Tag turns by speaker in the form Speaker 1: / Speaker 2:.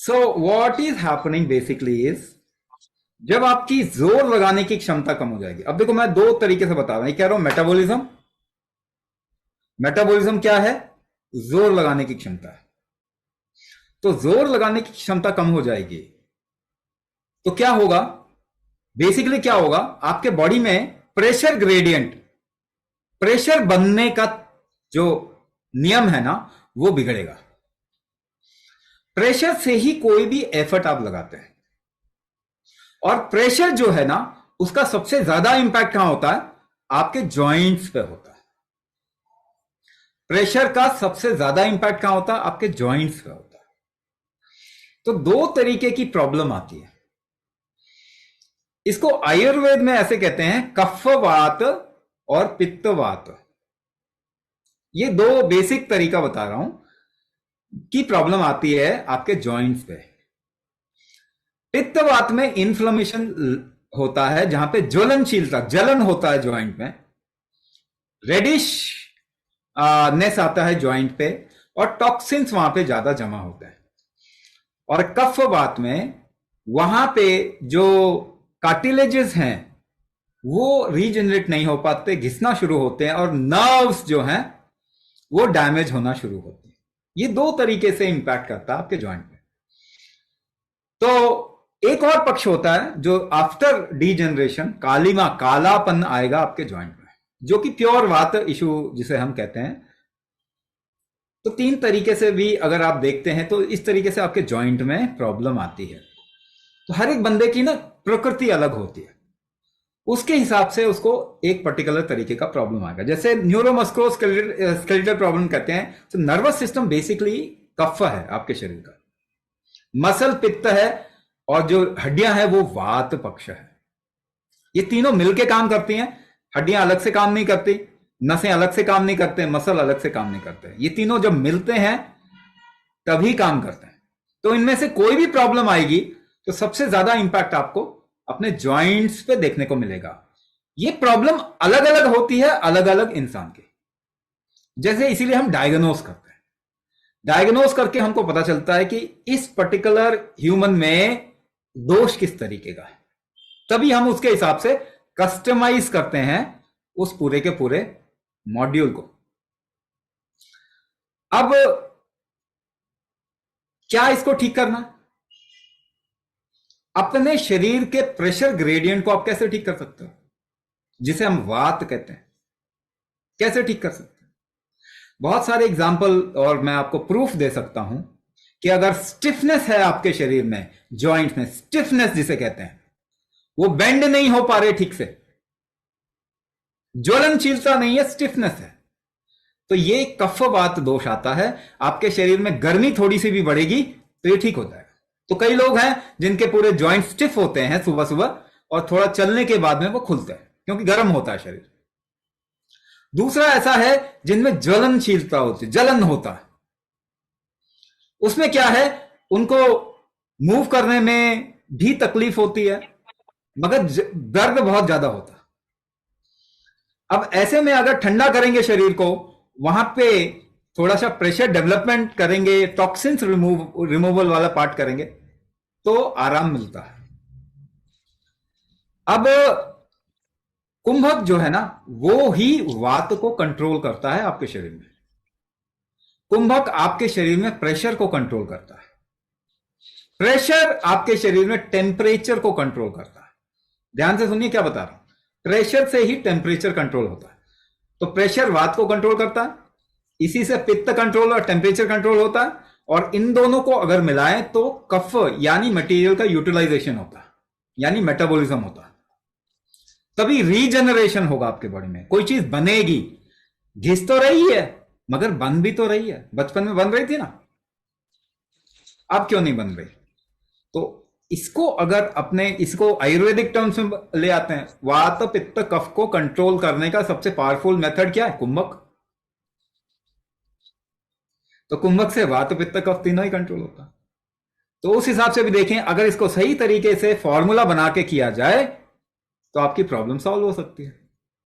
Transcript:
Speaker 1: So what is happening basically is, जब आपकी जोर लगाने की क्षमता कम हो जाएगी। अब देखो मैं दो तरीके से बता रहा हूं, कह रहा हूं मेटाबॉलिज्म। मेटाबॉलिज्म क्या है? जोर लगाने की क्षमता है। तो जोर लगाने की क्षमता कम हो जाएगी तो क्या होगा? बेसिकली क्या होगा, आपके बॉडी में प्रेशर ग्रेडियंट, प्रेशर बनने का जो नियम है ना, वो बिगड़ेगा। प्रेशर से ही कोई भी एफर्ट आप लगाते हैं, और प्रेशर जो है ना, उसका सबसे ज्यादा इंपैक्ट कहां होता है? आपके जॉइंट्स पे होता है। प्रेशर का सबसे ज्यादा इंपैक्ट कहां होता है? आपके जॉइंट्स पे होता है। तो दो तरीके की प्रॉब्लम आती है। इसको आयुर्वेद में ऐसे कहते हैं, कफवात और पित्तवात। ये दो बेसिक तरीका बता रहा हूं कि प्रॉब्लम आती है आपके जॉइंट्स पे। पित्तवात में इन्फ्लेमेशन होता है, जहां पे ज्वलनशीलता, जलन होता है जॉइंट में, रेडिश नेस आता है जॉइंट पे, और टॉक्सिन्स वहां पे ज्यादा जमा होते हैं। और कफवात में वहां पे जो कार्टिलेजेस हैं वो रीजनरेट नहीं हो पाते, घिसना शुरू होते हैं, और नर्व्स जो हैं वो डैमेज होना शुरू होते हैं। ये दो तरीके से इंपैक्ट करता है आपके जॉइंट में। तो एक और पक्ष होता है जो आफ्टर डीजनरेशन कालिमा, कालापन आएगा आपके जॉइंट में, जो कि प्योर वात इशू जिसे हम कहते हैं। तो तीन तरीके से भी अगर आप देखते हैं तो इस तरीके से आपके जॉइंट में प्रॉब्लम आती है। तो हर एक बंदे की ना प्रकृति अलग होती है, उसके हिसाब से उसको एक पर्टिकुलर तरीके का प्रॉब्लम आएगा। जैसे न्यूरोमस्कुलोस्केलेटल प्रॉब्लम कहते हैं, तो नर्वस सिस्टम बेसिकली कफ है आपके शरीर का, मसल पित्त है, और जो हड्डियां हैं वो वात पक्ष है। ये तीनों मिलके काम करती हैं। हड्डियां अलग से काम नहीं करती, नसें अलग से काम नहीं करते, मसल अलग से काम नहीं करते। ये तीनों जब मिलते हैं तभी काम करते हैं। तो इनमें से कोई भी प्रॉब्लम आएगी तो सबसे ज्यादा इंपैक्ट आपको अपने जॉइंट्स पे देखने को मिलेगा। ये प्रॉब्लम अलग अलग होती है अलग अलग इंसान की, जैसे इसीलिए हम डायग्नोस करते हैं। डायग्नोस करके हमको पता चलता है कि इस पर्टिकुलर ह्यूमन में दोष किस तरीके का है, तभी हम उसके हिसाब से कस्टमाइज करते हैं उस पूरे के पूरे मॉड्यूल को। अब क्या इसको ठीक करना है? अपने शरीर के प्रेशर ग्रेडियंट को आप कैसे ठीक कर सकते हो, जिसे हम वात कहते हैं? कैसे ठीक कर सकते हैं? बहुत सारे एग्जाम्पल और मैं आपको प्रूफ दे सकता हूं कि अगर स्टिफनेस है आपके शरीर में, जॉइंट में स्टिफनेस जिसे कहते हैं, वो बेंड नहीं हो पा रहे ठीक से, ज्वलनशीलता नहीं है, स्टिफनेस है, तो ये कफवात दोष आता है। आपके शरीर में गर्मी थोड़ी सी भी बढ़ेगी तो ये ठीक हो जाएगा। तो कई लोग हैं जिनके पूरे जॉइंट स्टिफ होते हैं सुबह सुबह, और थोड़ा चलने के बाद में वो खुलते हैं क्योंकि गर्म होता है शरीर। दूसरा ऐसा है जिनमें ज्वलनशीलता होती है, जलन होता है। उसमें क्या है, उनको मूव करने में भी तकलीफ होती है, मगर दर्द बहुत ज्यादा होता है। अब ऐसे में अगर ठंडा करेंगे शरीर को, वहां पे थोड़ा सा प्रेशर डेवलपमेंट करेंगे, टॉक्सिन्स रिमूवल वाला पार्ट करेंगे, तो आराम मिलता है। अब कुंभक जो है ना, वो ही वात को कंट्रोल करता है आपके शरीर में। कुंभक आपके शरीर में प्रेशर को कंट्रोल करता है। प्रेशर आपके शरीर में टेम्परेचर को कंट्रोल करता है। ध्यान से सुनिए क्या बता रहा हूं, प्रेशर से ही टेम्परेचर कंट्रोल होता है। तो प्रेशर वात को कंट्रोल करता है, इसी से पित्त कंट्रोल और टेम्परेचर कंट्रोल होता है, और इन दोनों को अगर मिलाएं तो कफ यानी मटेरियल का यूटिलाइजेशन होता है, यानी मेटाबॉलिज्म होता है। तभी रीजनरेशन होगा आपके बॉडी में, कोई चीज बनेगी। घिस तो रही है मगर बन भी तो रही है, बचपन में बन रही थी ना, अब क्यों नहीं बन रही? तो इसको अगर अपने इसको आयुर्वेदिक टर्म्स में ले आते हैं, वात पित्त कफ को कंट्रोल करने का सबसे पावरफुल मेथड क्या है? कुंभक। तो कुंभक से वात पित्त कफ तीनों ही कंट्रोल होता है। तो उस हिसाब से भी देखें, अगर इसको सही तरीके से फॉर्मूला बना के किया जाए तो आपकी प्रॉब्लम सॉल्व हो सकती है।